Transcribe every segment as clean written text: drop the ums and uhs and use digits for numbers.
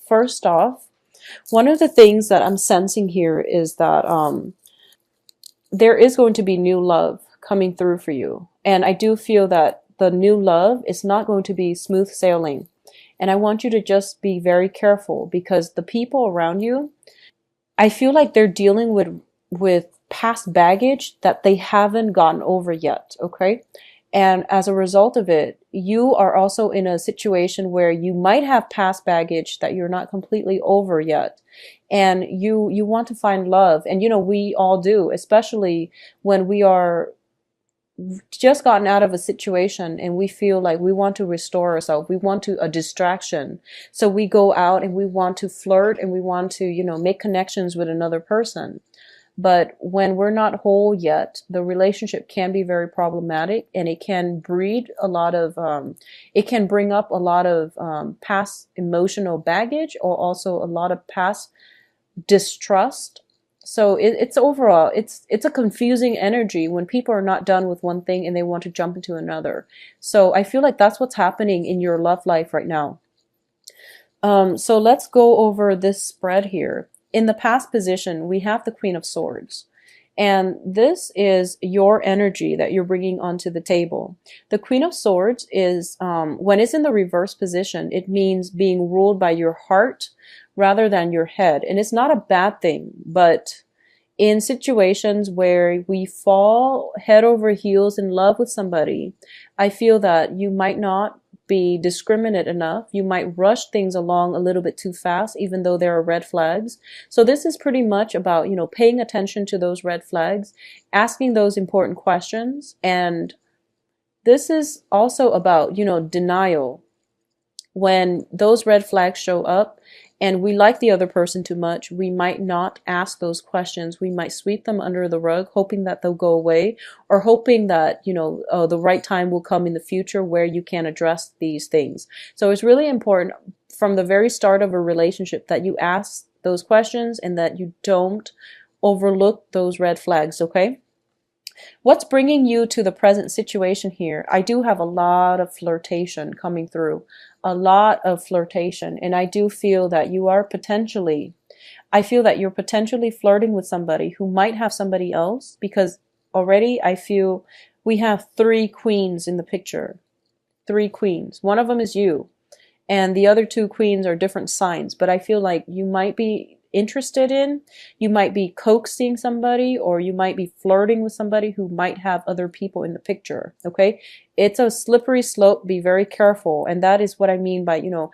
First off, one of the things that I'm sensing here is that there is going to be new love coming through for you. And I do feel that the new love is not going to be smooth sailing. And I want you to just be very careful because the people around you, I feel like they're dealing with past baggage that they haven't gotten over yet, okay? And as a result of it, you are also in a situation where you might have past baggage that you're not completely over yet. And you want to find love. And you know, we all do, especially when we are just gotten out of a situation and we feel like we want to restore ourselves. We want to a distraction. So we go out and we want to flirt and we want to, you know, make connections with another person. But when we're not whole yet, the relationship can be very problematic and it can breed a lot of, it can bring up a lot of past emotional baggage or also a lot of past distrust. So it's overall, it's a confusing energy when people are not done with one thing and they want to jump into another. So I feel like that's what's happening in your love life right now. So let's go over this spread here. In the past position, we have the Queen of Swords. And this is your energy that you're bringing onto the table. The Queen of Swords is, when it's in the reverse position, it means being ruled by your heart rather than your head. And it's not a bad thing, but in situations where we fall head over heels in love with somebody, I feel that you might not be discriminate enough. You might rush things along a little bit too fast, even though there are red flags. So this is pretty much about, you know, paying attention to those red flags, asking those important questions. And this is also about, you know, denial. When those red flags show up and we like the other person too much, we might not ask those questions. We might sweep them under the rug, hoping that they'll go away, or hoping that, you know, the right time will come in the future where you can address these things. So it's really important from the very start of a relationship that you ask those questions and that you don't overlook those red flags, okay? What's bringing you to the present situation here? I do have a lot of flirtation coming through, a lot of flirtation. And I do feel that you are potentially, I feel that you're potentially flirting with somebody who might have somebody else, because already I feel we have three queens in the picture. Three queens. One of them is you. And the other two queens are different signs. But I feel like you might be interested in, you might be coaxing somebody, or you might be flirting with somebody who might have other people in the picture, okay? It's a slippery slope. Be very careful. And that is what I mean by, you know,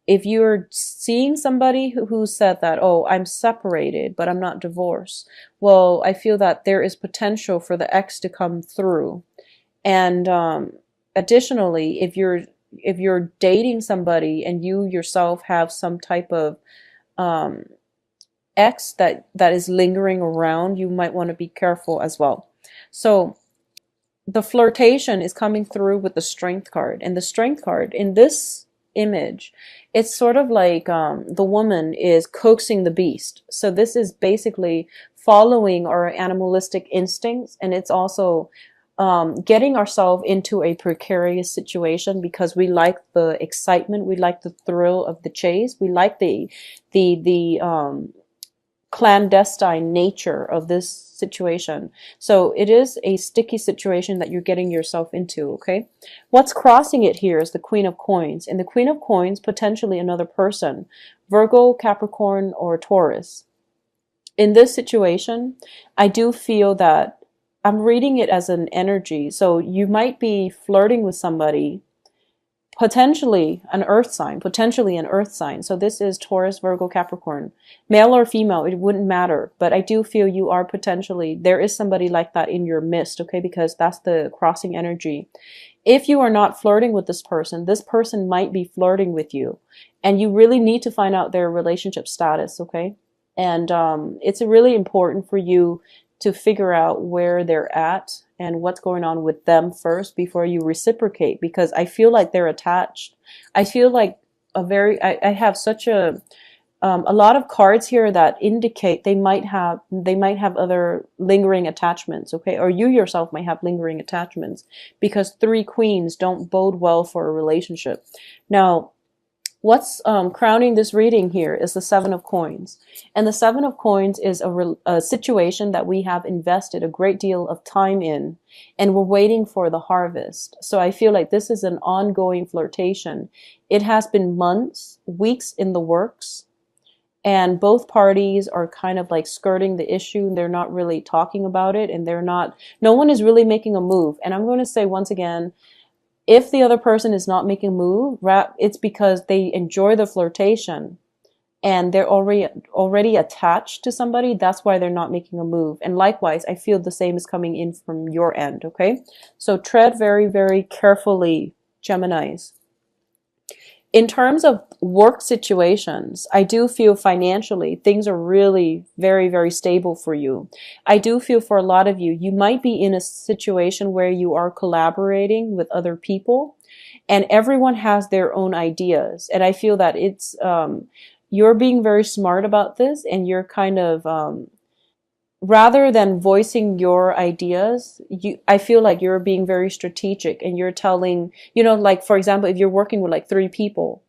if you're seeing somebody who said that, oh, I'm separated, but I'm not divorced. Well, I feel that there is potential for the ex to come through. And additionally, if you're dating somebody and you yourself have some type of X that is lingering around, you might want to be careful as well. So the flirtation is coming through with the Strength card. And the Strength card in this image, it's sort of like the woman is coaxing the beast. So this is basically following our animalistic instincts, and it's also getting ourselves into a precarious situation because we like the excitement, we like the thrill of the chase, we like the clandestine nature of this situation. So it is a sticky situation that you're getting yourself into, okay? What's crossing it here is the Queen of Coins. And the Queen of Coins, potentially another person, Virgo, Capricorn, or Taurus. In this situation, I do feel that I'm reading it as an energy. So you might be flirting with somebody, potentially an earth sign, So this is Taurus, Virgo, Capricorn. Male or female, it wouldn't matter. But I do feel you are potentially, there is somebody like that in your midst, okay? Because that's the crossing energy. If you are not flirting with this person might be flirting with you. And you really need to find out their relationship status, okay? And it's really important for you to figure out where they're at and what's going on with them first before you reciprocate, because I feel like they're attached. I feel like I have such a lot of cards here that indicate they might have other lingering attachments, okay? Or you yourself might have lingering attachments, because three queens don't bode well for a relationship. Now, What's crowning this reading here is the Seven of Coins. And the Seven of Coins is a situation that we have invested a great deal of time in, and we're waiting for the harvest. So I feel like this is an ongoing flirtation. It has been months, weeks in the works, and both parties are kind of like skirting the issue. They're not really talking about it, and no one is really making a move. And I'm going to say once again, if the other person is not making a move, it's because they enjoy the flirtation and they're already attached to somebody. That's why they're not making a move. And likewise, I feel the same is coming in from your end, okay? So tread very, very carefully, Geminis. In terms of work situations, I do feel financially things are really very, very stable for you. I do feel for a lot of you, you might be in a situation where you are collaborating with other people and everyone has their own ideas. And I feel that you're being very smart about this, and you're kind of, rather than voicing your ideas, I feel like you're being very strategic, and you're telling, like, for example, if you're working with like 3 people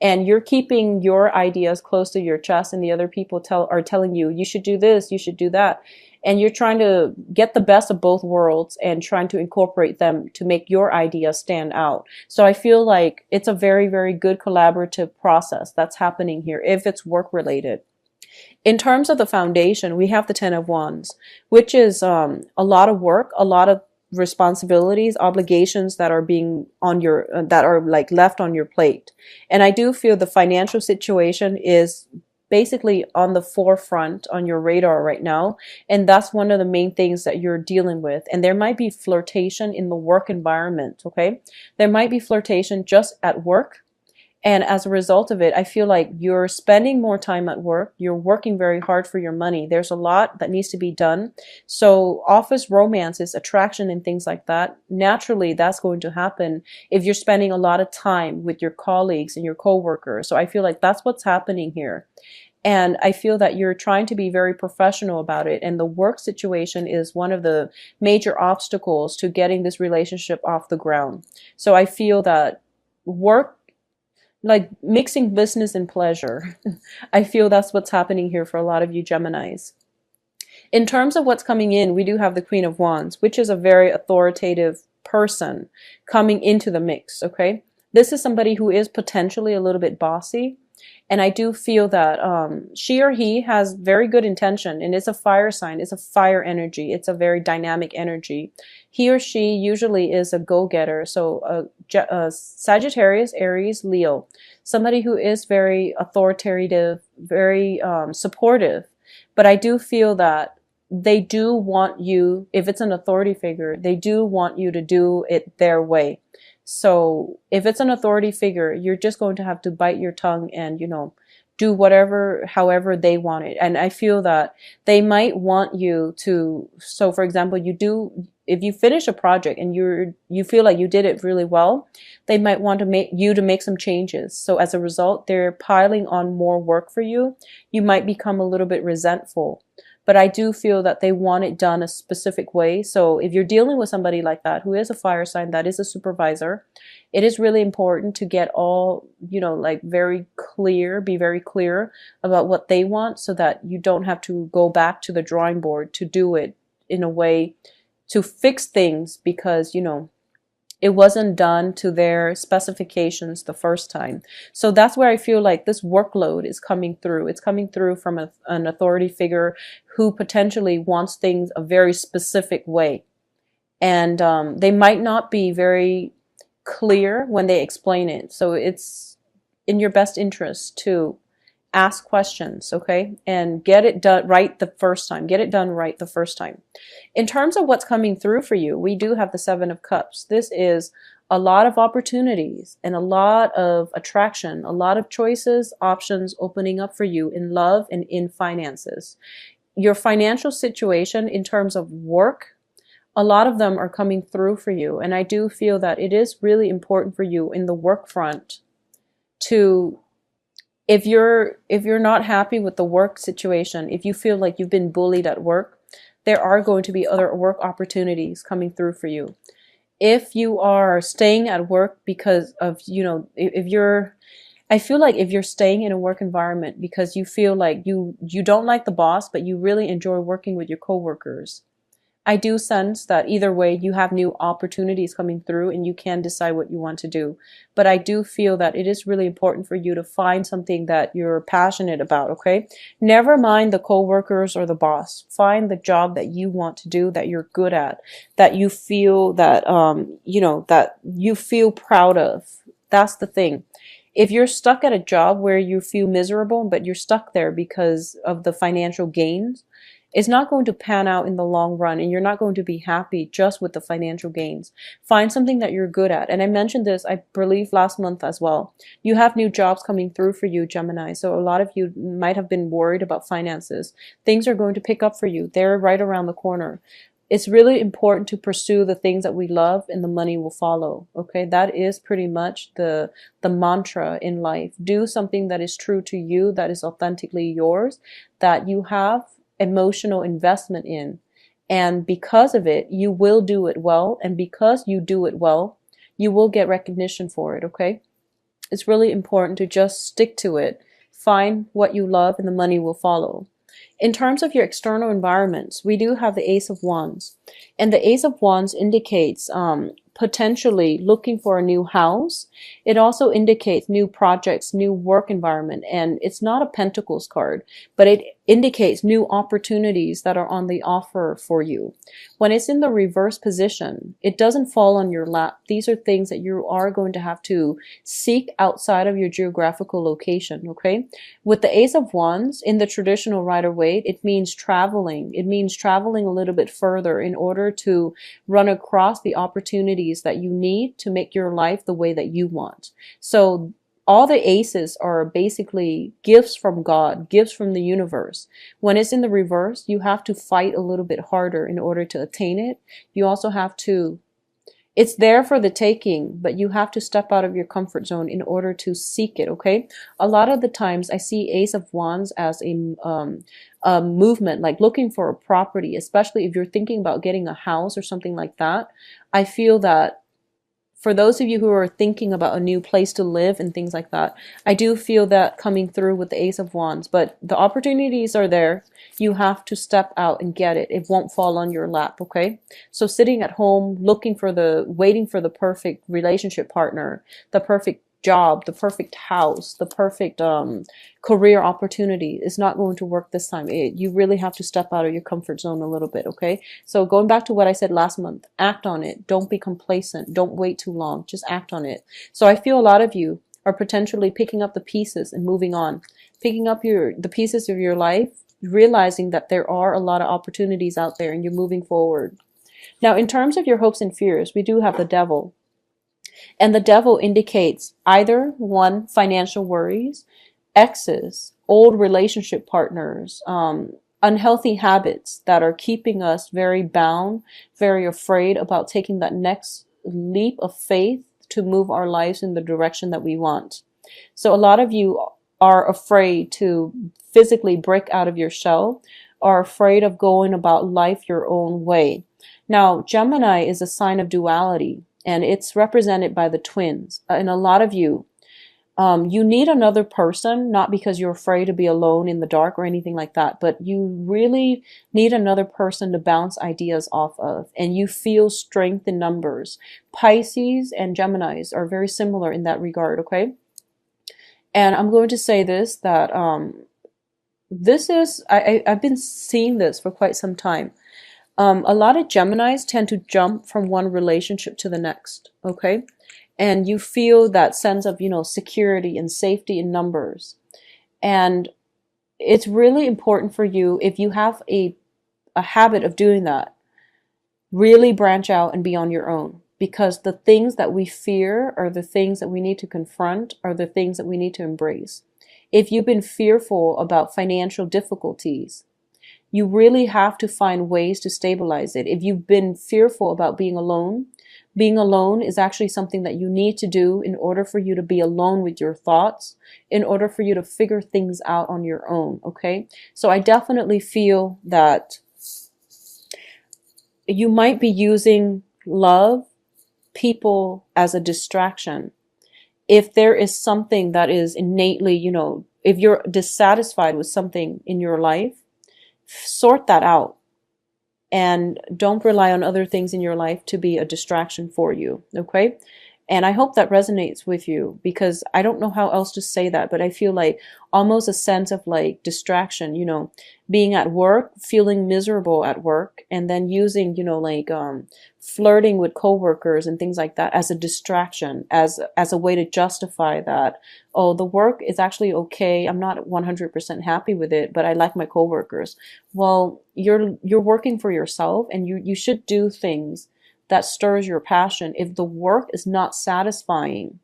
and you're keeping your ideas close to your chest, and the other people are telling you, you should do this, you should do that. And you're trying to get the best of both worlds and trying to incorporate them to make your idea stand out. So I feel like it's a very, very good collaborative process that's happening here if it's work related. In terms of the foundation, we have the Ten of Wands, which is a lot of work, a lot of responsibilities, obligations that are being that are like left on your plate. And I do feel the financial situation is basically on the forefront on your radar right now. And that's one of the main things that you're dealing with. And there might be flirtation in the work environment, okay? There might be flirtation just at work. And as a result of it, I feel like you're spending more time at work. You're working very hard for your money. There's a lot that needs to be done. So office romances, attraction, and things like that, naturally that's going to happen if you're spending a lot of time with your colleagues and your coworkers. So I feel like that's what's happening here. And I feel that you're trying to be very professional about it. And the work situation is one of the major obstacles to getting this relationship off the ground. So I feel that work, like mixing business and pleasure. I feel that's what's happening here for a lot of you Geminis. In terms of what's coming in, we do have the Queen of Wands, which is a very authoritative person coming into the mix, okay? This is somebody who is potentially a little bit bossy. And I do feel that she or he has very good intention, and it's a fire sign. It's a fire energy. It's a very dynamic energy. He or she usually is a go-getter. So Sagittarius, Aries, Leo, somebody who is very authoritative, very supportive. But I do feel that they do want you, if it's an authority figure, they do want you to do it their way. So if it's an authority figure, you're just going to have to bite your tongue and, do however they want it. And I feel that they might want you to, so for example, if you finish a project and you feel like you did it really well, they might want to make some changes. So as a result, they're piling on more work for you. You might become a little bit resentful. But I do feel that they want it done a specific way. So if you're dealing with somebody like that, who is a fire sign, that is a supervisor, it is really important to get all, like be very clear about what they want, so that you don't have to go back to the drawing board to do it in a way to fix things because, it wasn't done to their specifications the first time. So that's where I feel like this workload is coming through. It's coming through from an authority figure who potentially wants things a very specific way. And they might not be very clear when they explain it. So it's in your best interest to ask questions, okay? And get it done right the first time. Get it done right the first time. In terms of what's coming through for you, we do have the Seven of Cups. This is a lot of opportunities and a lot of attraction, a lot of choices, options opening up for you in love and in finances. Your financial situation in terms of work, a lot of them are coming through for you. And I do feel that it is really important for you in the work front to, if you're not happy with the work situation, if you feel like you've been bullied at work, there are going to be other work opportunities coming through for you. If you are staying at work because of, if you're I feel like if you're staying in a work environment because you feel like you don't like the boss, but you really enjoy working with your coworkers, I do sense that either way you have new opportunities coming through and you can decide what you want to do. But I do feel that it is really important for you to find something that you're passionate about, okay? Never mind the coworkers or the boss. Find the job that you want to do, that you're good at, that you feel that that you feel proud of. That's the thing. If you're stuck at a job where you feel miserable, but you're stuck there because of the financial gains, it's not going to pan out in the long run, and you're not going to be happy just with the financial gains. Find something that you're good at. And I mentioned this, I believe, last month as well. You have new jobs coming through for you, Gemini. So a lot of you might have been worried about finances. Things are going to pick up for you. They're right around the corner. It's really important to pursue the things that we love, and the money will follow. Okay, that is pretty much the mantra in life. Do something that is true to you, that is authentically yours, that you have emotional investment in, and because of it you will do it well, and because you do it well you will get recognition for it. Okay, it's really important to just stick to it, find what you love, and the money will follow. In terms of your external environments, we do have the Ace of Wands, and the Ace of Wands indicates potentially looking for a new house. It also indicates new projects, new work environment, and it's not a Pentacles card, but it indicates new opportunities that are on the offer for you. When it's in the reverse position, it doesn't fall on your lap. These are things that you are going to have to seek outside of your geographical location, okay? With the Ace of Wands, in the traditional Rider-Waite, it means traveling. It means traveling a little bit further in order to run across the opportunities that you need to make your life the way that you want. So all the aces are basically gifts from God, gifts from the universe. When it's in the reverse, you have to fight a little bit harder in order to attain it. You also have to, it's there for the taking, but you have to step out of your comfort zone in order to seek it, okay? A lot of the times I see Ace of Wands as a movement, like looking for a property, especially if you're thinking about getting a house or something like that. I feel that for those of you who are thinking about a new place to live and things like that, I do feel that coming through with the Ace of Wands. But the opportunities are there. You have to step out and get it. It won't fall on your lap, okay? So sitting at home, waiting for the perfect relationship partner, the perfect job, the perfect house, the perfect career opportunity is not going to work this time. You really have to step out of your comfort zone a little bit, okay? So going back to what I said last month, act on it. Don't be complacent. Don't wait too long. Just act on it. So I feel a lot of you are potentially picking up the pieces and moving on, picking up the pieces of your life, realizing that there are a lot of opportunities out there and you're moving forward. Now, in terms of your hopes and fears, we do have the Devil. And the Devil indicates either one, financial worries, exes, old relationship partners, unhealthy habits that are keeping us very bound, very afraid about taking that next leap of faith to move our lives in the direction that we want. So a lot of you are afraid to physically break out of your shell, are afraid of going about life your own way. Now, Gemini is a sign of duality, and it's represented by the twins. And a lot of you, you need another person, not because you're afraid to be alone in the dark or anything like that, but you really need another person to bounce ideas off of, and you feel strength in numbers. Pisces and Geminis are very similar in that regard, okay? And I'm going to say this, that I've been seeing this for quite some time. A lot of Geminis tend to jump from one relationship to the next, okay? And you feel that sense of, security and safety in numbers. And it's really important for you, if you have a habit of doing that, really branch out and be on your own. Because the things that we fear are the things that we need to confront, are the things that we need to embrace. If you've been fearful about financial difficulties, you really have to find ways to stabilize it. If you've been fearful about being alone is actually something that you need to do in order for you to be alone with your thoughts, in order for you to figure things out on your own, okay? So I definitely feel that you might be using love, people as a distraction. if there is something that is innately, if you're dissatisfied with something in your life, sort that out. And don't rely on other things in your life to be a distraction for you. Okay? And I hope that resonates with you, because I don't know how else to say that, but I feel like almost a sense of like distraction, being at work, feeling miserable at work, and then using, like flirting with coworkers and things like that as a distraction, as a way to justify that, oh, the work is actually okay. I'm not 100% happy with it, but I like my coworkers. Well, you're working for yourself, and you should do things that stirs your passion. If the work is not satisfying,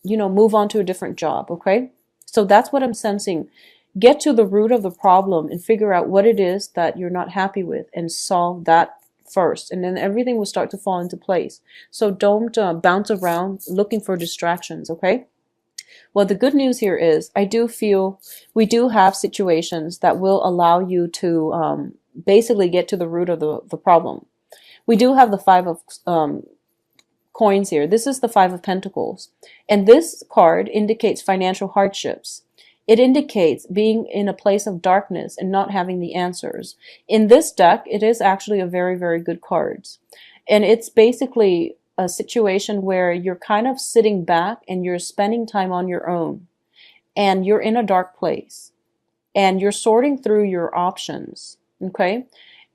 move on to a different job, okay? So that's what I'm sensing. Get to the root of the problem and figure out what it is that you're not happy with and solve that first. And then everything will start to fall into place. So don't bounce around looking for distractions, okay? Well, the good news here is I do feel we do have situations that will allow you to basically get to the root of the problem. We do have the Five of coins here. This is the Five of Pentacles. And this card indicates financial hardships. It indicates being in a place of darkness and not having the answers. In this deck, it is actually a very, very good card. And it's basically a situation where you're kind of sitting back and you're spending time on your own. And you're in a dark place. And you're sorting through your options. Okay?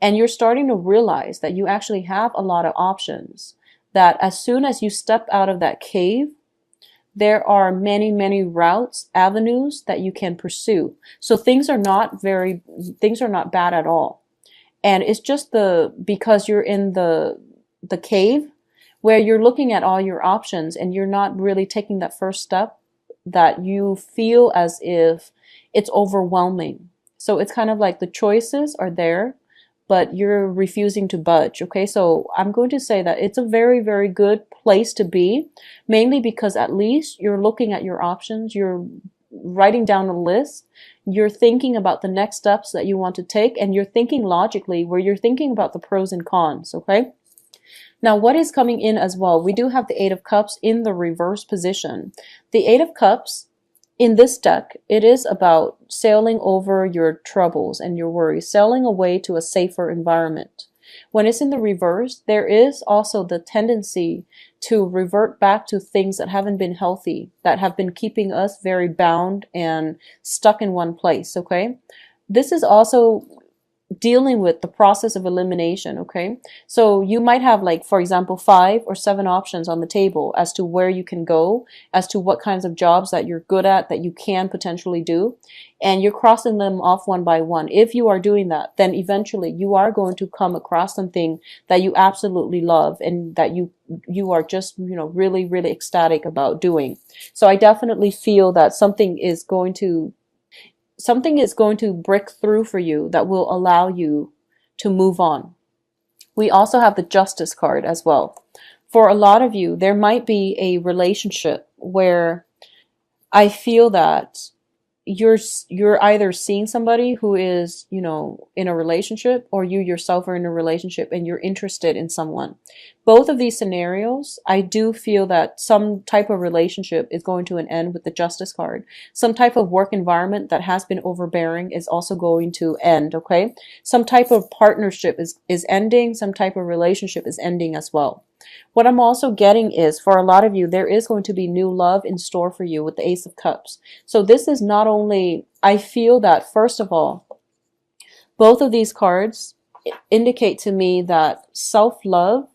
And you're starting to realize that you actually have a lot of options. That as soon as you step out of that cave, there are many, many routes, avenues that you can pursue. So things are not bad at all. And it's just because you're in the cave where you're looking at all your options and you're not really taking that first step, that you feel as if it's overwhelming. So it's kind of like the choices are there, but you're refusing to budge, okay? So I'm going to say that it's a very, very good place to be, mainly because at least you're looking at your options, you're writing down a list, you're thinking about the next steps that you want to take, and you're thinking logically, where you're thinking about the pros and cons, okay? Now, what is coming in as well? We do have the Eight of Cups in the reverse position. The Eight of Cups, in this deck, it is about sailing over your troubles and your worries, sailing away to a safer environment. When it's in the reverse, there is also the tendency to revert back to things that haven't been healthy, that have been keeping us very bound and stuck in one place, okay? This is also dealing with the process of elimination, okay? So you might have, like, for example, 5 or 7 options on the table as to where you can go, as to what kinds of jobs that you're good at, that you can potentially do, and you're crossing them off one by one. If you are doing that, then eventually you are going to come across something that you absolutely love and that you are just, really, really ecstatic about doing. So I definitely feel that something is going to break through for you that will allow you to move on. We also have the Justice card as well. For a lot of you, there might be a relationship where I feel that you're either seeing somebody who is, in a relationship, or you yourself are in a relationship and you're interested in someone. Both of these scenarios, I do feel that some type of relationship is going to an end with the Justice card. Some type of work environment that has been overbearing is also going to end, okay? Some type of partnership is ending. Some type of relationship is ending as well. What I'm also getting is, for a lot of you, there is going to be new love in store for you with the Ace of Cups. So this is not only, I feel that, first of all, both of these cards indicate to me that self-love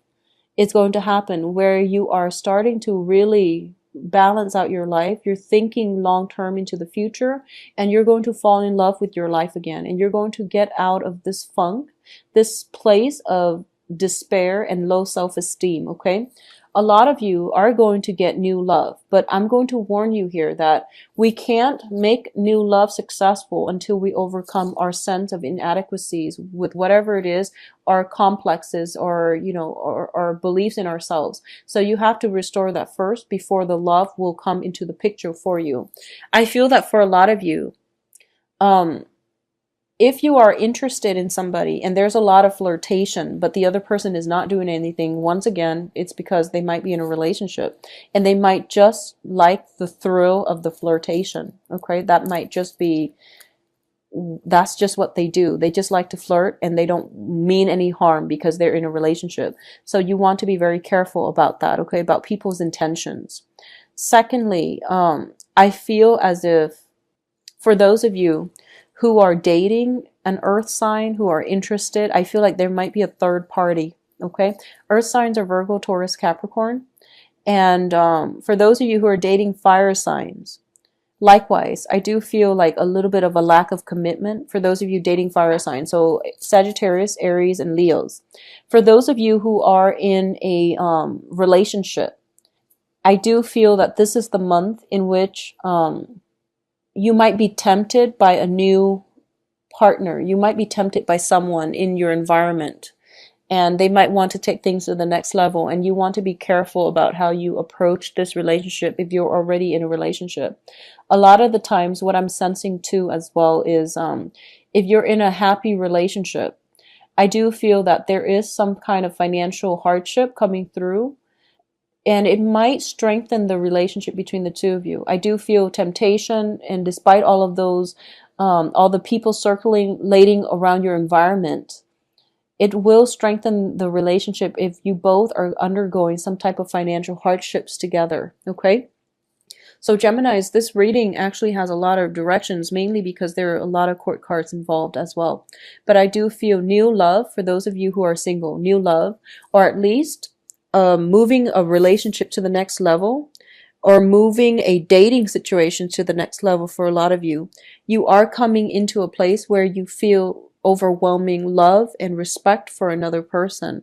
is going to happen, where you are starting to really balance out your life. You're thinking long-term into the future, and you're going to fall in love with your life again. And you're going to get out of this funk, this place of despair and low self-esteem, okay? A lot of you are going to get new love, but I'm going to warn you here that we can't make new love successful until we overcome our sense of inadequacies with whatever it is, our complexes, or, our beliefs in ourselves. So you have to restore that first before the love will come into the picture for you. I feel that for a lot of you, if you are interested in somebody and there's a lot of flirtation, but the other person is not doing anything, once again, it's because they might be in a relationship and they might just like the thrill of the flirtation. Okay, that might just be, that's just what they do. They just like to flirt and they don't mean any harm because they're in a relationship. So you want to be very careful about that, okay, about people's intentions. Secondly, I feel as if for those of you who are dating an earth sign, who are interested, I feel like there might be a third party, okay? Earth signs are Virgo, Taurus, Capricorn. And for those of you who are dating fire signs, likewise, I do feel like a little bit of a lack of commitment for those of you dating fire signs. So Sagittarius, Aries, and Leos. For those of you who are in a relationship, I do feel that this is the month in which you might be tempted by a new partner. You might be tempted by someone in your environment, and they might want to take things to the next level, and you want to be careful about how you approach this relationship if you're already in a relationship. A lot of the times what I'm sensing too as well is if you're in a happy relationship, I do feel that there is some kind of financial hardship coming through, and it might strengthen the relationship between the two of you. I do feel temptation, and despite all of those, all the people circulating around your environment, it will strengthen the relationship if you both are undergoing some type of financial hardships together, okay? So Geminis, this reading actually has a lot of directions, mainly because there are a lot of court cards involved as well. But I do feel new love for those of you who are single, new love, or at least moving a relationship to the next level, or moving a dating situation to the next level for a lot of you. You are coming into a place where you feel overwhelming love and respect for another person.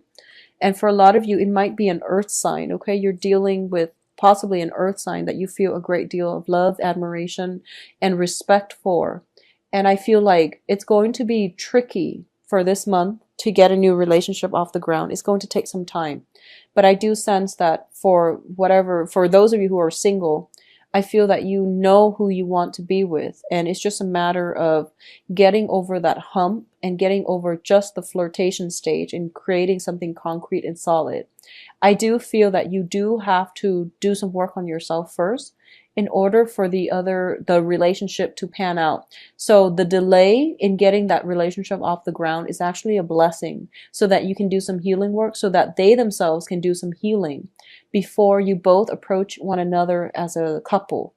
And for a lot of you, it might be an earth sign, okay? You're dealing with possibly an earth sign that you feel a great deal of love, admiration, and respect for. And I feel like it's going to be tricky for this month to get a new relationship off the ground. It's going to take some time. But I do sense that for those of you who are single, I feel that you know who you want to be with. And it's just a matter of getting over that hump and getting over just the flirtation stage and creating something concrete and solid. I do feel that you do have to do some work on yourself first in order for the relationship to pan out. So the delay in getting that relationship off the ground is actually a blessing, so that you can do some healing work, so that they themselves can do some healing before you both approach one another as a couple.